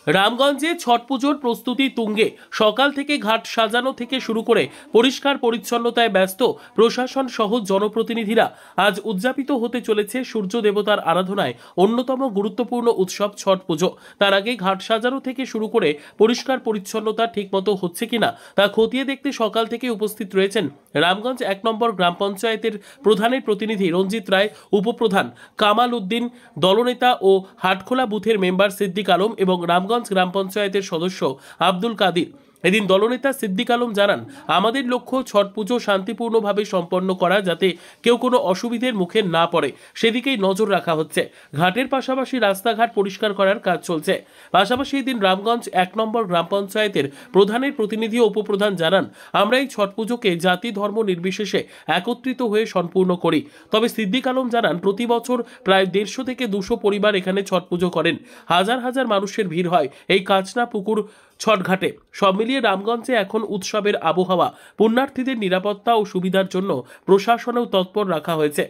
রামগঞ্জে ছট পুজোর প্রস্তুতি তুঙ্গে। সকাল থেকে ঘাট সাজানো থেকে শুরু করে পরিষ্কার পরিচ্ছন্নতায় ব্যস্ত প্রশাসন সহ জনপ্রতিনিধিরা। আজ উদযাপিত হতে চলেছে সূর্য দেবতার আরাধনায় অন্যতম গুরুত্বপূর্ণ উৎসব ছট পুজো। তার আগে ঘাট সাজানো থেকে শুরু করে পরিষ্কার পরিচ্ছন্নতা ঠিকমতো হচ্ছে কিনা তা খতিয়ে দেখতে সকাল থেকে উপস্থিত রয়েছেন রামগঞ্জ ১ নম্বর গ্রাম পঞ্চায়েতের প্রধানের প্রতিনিধি রঞ্জিত রায়, উপপ্রধান কামাল উদ্দিন, দলনেতা ও হাটখোলা বুথের মেম্বার সিদ্দিক আলম এবং রামগঞ্জ গ্রাম পঞ্চায়েতের সদস্য আব্দুল কাদির। এদিন দলনেতা সিদ্দিক আলম জানান, আমাদের লক্ষ্য ছট পুজো শান্তিপূর্ণভাবে সম্পন্ন করা, যাতে কেউ কোনো অসুবিধার মুখে না পড়ে সেদিকেই নজর রাখা হচ্ছে। ঘাটের পাশাপাশি রাস্তাঘাট পরিষ্কার করার কাজ চলছে। পাশাপাশি এদিন রামগঞ্জ ১ নম্বর গ্রাম পঞ্চায়েতের প্রধানের প্রতিনিধি ও উপপ্রধান জানান, আমরা এই ছট পুজোকে জাতি ধর্ম নির্বিশেষে একত্রিত হয়ে সম্পূর্ণ করি। তবে সিদ্দিক আলম জানান, প্রতি বছর প্রায় ১৫০ থেকে ২০০ পরিবার এখানে ছট পুজো করেন। হাজার হাজার মানুষের ভিড় হয় এই কাচনা পুকুর ছটঘাটে। সব মিলিয়ে রামগঞ্জে এখন উৎসবের আবহাওয়া। পুণ্যার্থীদের নিরাপত্তা ও সুবিধার জন্য প্রশাসনেও তৎপর রাখা হয়েছে।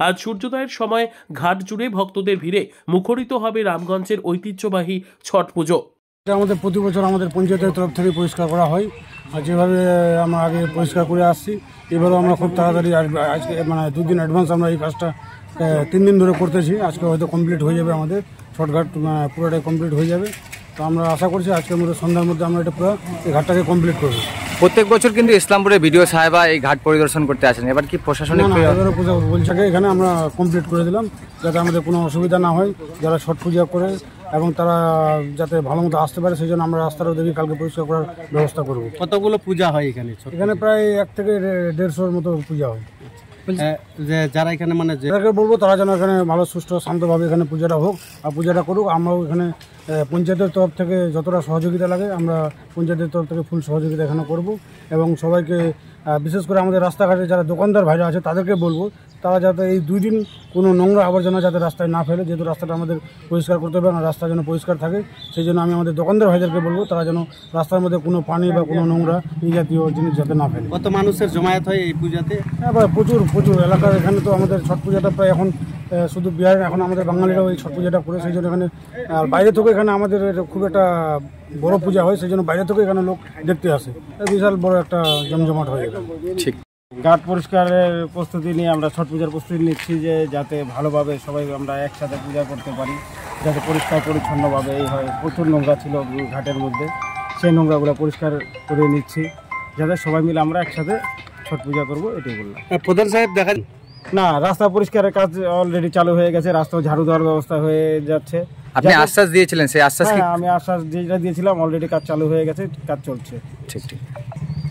আজ সূর্যোদয়ের সময় ঘাট জুড়ে ভক্তদের ভিড়ে মুখরিত হবে রামগঞ্জের ঐতিহ্যবাহী ছট পুজো। আমাদের প্রতি বছর আমাদের পঞ্চায়েতের তরফ থেকে পরিষ্কার করা হয়, আর যেভাবে আমরা আগে পরিষ্কার করে আসছি এবারেও আমরা খুব তাড়াতাড়ি আজকে 2 দিন অ্যাডভান্স আমরা এই কাজটা 3 দিন ধরে করতেছি। আজকে হয়তো কমপ্লিট হয়ে যাবে, আমাদের ছটঘাট পুরোটাই কমপ্লিট হয়ে যাবে। তো আমরা আশা করছি আজকের মধ্যে সন্ধ্যার মধ্যে আমরা এটা পুরো এই ঘাটটাকে কমপ্লিট করবো। প্রত্যেক বছর কিন্তু ইসলামপুরে বিডিও সাহেবা এই ঘাট পরিদর্শন করতে আসেন, এবার কি প্রশাসনিক বলছে এখানে আমরা কমপ্লিট করে দিলাম যাতে আমাদের কোনো অসুবিধা না হয়, যারা ছট পূজা করে এবং তারা যাতে ভালো মতো আসতে পারে সেই জন্য আমরা রাস্তাটাও দেখি কালকে পরিষ্কার করার ব্যবস্থা করব। কতগুলো পূজা হয় এখানে? এখানে প্রায় 1 থেকে 150-র মতো পূজা হয়। যে যারা এখানে যাদেরকে বলবো তারা যেন এখানে ভালো সুষ্ঠু শান্তভাবে এখানে পূজাটা হোক আর পূজাটা করুক। আমরাও এখানে পঞ্চায়েতের তরফ থেকে যতটা সহযোগিতা লাগে আমরা পঞ্চায়েতের তরফ থেকে ফুল সহযোগিতা এখানে করব এবং সবাইকে বিশেষ করে আমাদের রাস্তাঘাটে যারা দোকানদার ভাইরা আছে তাদেরকে বলবো তারা যাতে এই 2 দিন কোনো নোংরা আবর্জনা যাতে রাস্তায় না ফেলে, যেহেতু রাস্তাটা আমাদের পরিষ্কার করতে হবে, রাস্তা যেন পরিষ্কার থাকে সেই জন্য আমি আমাদের দোকানদার ভাইদেরকে বলবো তারা যেন রাস্তার মধ্যে কোনো পানি বা কোনো নোংরা এই জাতীয় জিনিস যাতে না ফেলে। কত মানুষের জমায়েত হয় এই পূজাতে? হ্যাঁ, প্রচুর এলাকার এখানে তো আমাদের ছট পূজাটা প্রায় এখন শুধু বিহার, এখন আমাদের বাঙালিরাও এই ছট পূজাটা করে সেই জন্য এখানে বাইরে থেকে এখানে আমাদের খুব একটা বড় পূজা হয়, সেই জন্য বাইরে থেকে এখানে লোক দেখতে আসে। বিশাল বড় একটা জমজমাট হয়ে গেল। ঠিক ঘাট পরিষ্কারের প্রস্তুতি নিয়ে আমরা ছট পূজার প্রস্তুতি নিচ্ছি যে যাতে ভালোভাবে সবাই আমরা একসাথে পূজা করতে পারি, যাতে পরিষ্কার পরিচ্ছন্নভাবে এই হয়। প্রচুর নোংরা ছিল ঘাটের মধ্যে, সেই নোংরাগুলো পরিষ্কার করে নিচ্ছি যাতে সবাই মিলে আমরা একসাথে ছট পূজা করবো, এটাই বললাম। প্রধান সাহেব দেখা না, রাস্তা পরিষ্কারের কাজ অলরেডি চালু হয়ে গেছে, রাস্তা ঝাড়ু দেওয়ার ব্যবস্থা হয়ে যাচ্ছে। আপনি আশ্বাস দিয়েছিলেন, সেই আশ্বাস? হ্যাঁ, আমি আশ্বাস যেটা দিয়েছিলাম অলরেডি কাজ চালু হয়ে গেছে, কাজ চলছে। ঠিক ঠিক।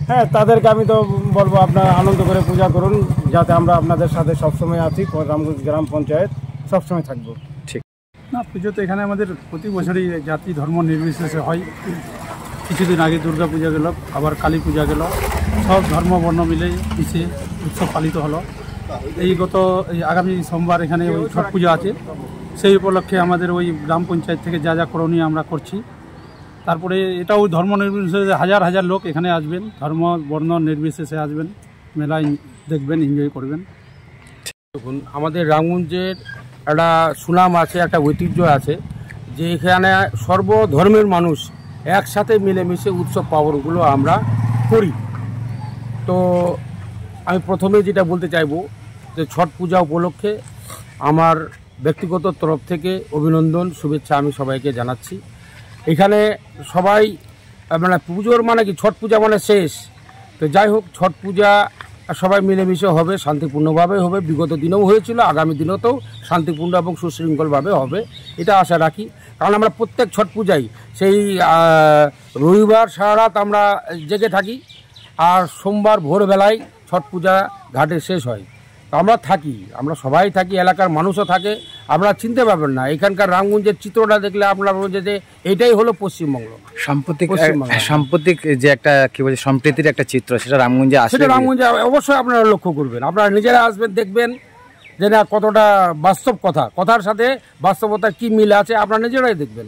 হ্যাঁ, তাদেরকে আমি তো বলবো আপনারা আনন্দ করে পূজা করুন, যাতে আমরা আপনাদের সাথে সবসময় আছি। রামগঞ্জ গ্রাম পঞ্চায়েত সবসময় থাকবো। ঠিক না, পুজো তো এখানে আমাদের প্রতি বছরই জাতি ধর্ম নির্বিশেষে হয়। কিছুদিন আগে দুর্গা পূজা গেল, আবার কালী পূজা গেল, সব ধর্ম বর্ণ মিলে পিছিয়ে উৎসব পালিত হলো। এই আগামী সোমবার এখানে ওই ছট পূজা আছে, সেই উপলক্ষে আমাদের ওই গ্রাম পঞ্চায়েত থেকে যা যা করণীয় আমরা করছি। তারপরে এটাও ধর্ম নির্বিশেষে হাজার হাজার লোক এখানে আসবেন, ধর্ম বর্ণ নির্বিশেষে আসবেন, মেলায় দেখবেন, এনজয় করবেন। দেখুন, আমাদের রামগঞ্জের একটা সুনাম আছে, একটা ঐতিহ্য আছে যে এখানে সর্বধর্মের মানুষ একসাথে মিলেমিশে উৎসব পার্বণগুলো আমরা করি। তো আমি প্রথমে যেটা বলতে চাইবো যে ছট পূজা উপলক্ষে আমার ব্যক্তিগত তরফ থেকে অভিনন্দন, শুভেচ্ছা আমি সবাইকে জানাচ্ছি। এখানে সবাই পুজোর কি ছট পূজা শেষ, তো যাই হোক ছট পূজা সবাই মিলেমিশে হবে, শান্তিপূর্ণভাবে হবে। বিগত দিনেও হয়েছিল, আগামী দিনেও শান্তিপূর্ণ এবং সুশৃঙ্খলভাবে হবে, এটা আশা রাখি। কারণ আমরা প্রত্যেক ছট পূজাই সেই রবিবার সারা রাত আমরা জেগে থাকি, আর সোমবার ভোরবেলায় ছট পূজা ঘাটে শেষ হয়। আমরা সবাই থাকি, এলাকার মানুষও থাকে। আমরা চিনতে পারবেন না, এখানকার রামগঞ্জের চিত্রটা দেখলে আপনারা বলছেন যে এটাই হলো পশ্চিমবঙ্গ। সাম্প্রতিক যে একটা কি বলছে সম্প্রীতির একটা চিত্র, সেটা রামগঞ্জে আসে, সেটা রামগঞ্জে অবশ্যই আপনারা লক্ষ্য করবেন। আপনারা নিজেরা আসবেন, দেখবেন যে না কতটা বাস্তব কথার সাথে বাস্তবতার কি মিল আছে, আপনারা নিজেরাই দেখবেন।